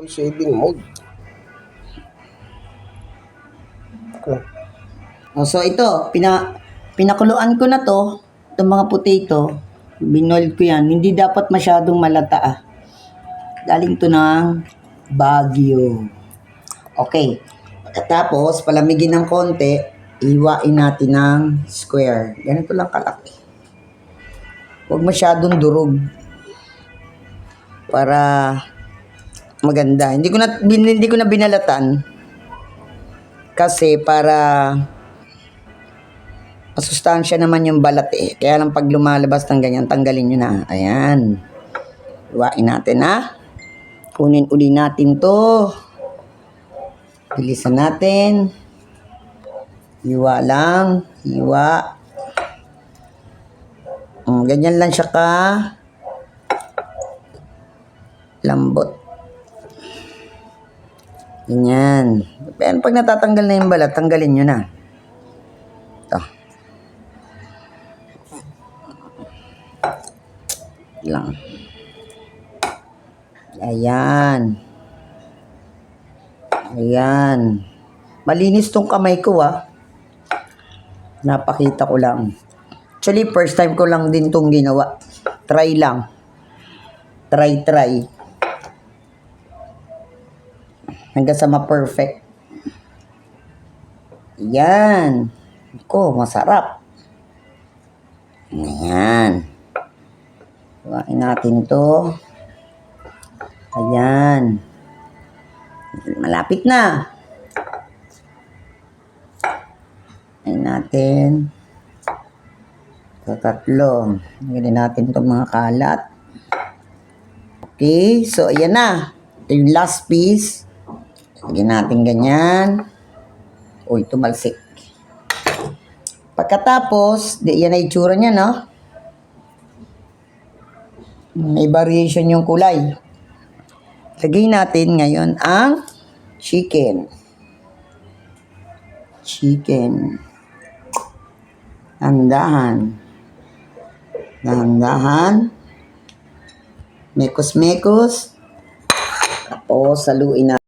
Full shading mode. So ito, pinakuluan ko na to, itong mga potato, binoil ko yan. Hindi dapat masyadong malata. Galing to ng Baguio. Okay. Tapos, palamigin ng konti, iwain natin ng square. Ganito lang kalaki. Huwag masyadong durog. Para maganda. Hindi ko na binalatan. Kasi para masustansya naman yung balat eh. Kaya lang pag lumalabas ng ganyan, tanggalin nyo na. Ayan. Iwain natin ha. Kunin uli natin to. Bilisan natin. Hiwa lang. Hiwa. Ganyan lang siya ka lambot. Ganyan. Pero pag natatanggal na yung balat, tanggalin nyo na. Ito. Lang. Ayan. Ayan. Malinis tong kamay ko Napakita ko lang. Actually, first time ko lang din tong ginawa. Try lang. Try. Hanggang sa ma-perfect. Ayan. Masarap. Ayan. Iwain natin to. Ayan. Malapit na. Ayan natin. Tatlo. Lagyan natin itong mga kalat. Okay. So, ayan na. Ito yung last piece. Lagyan natin ganyan. Uy, tumalsik. Pagkatapos, yan ay itsura niya, no? May variation yung kulay. Lagay natin ngayon ang chicken. Dahan-dahan. Mekos-mekos. Tapos, saluin natin.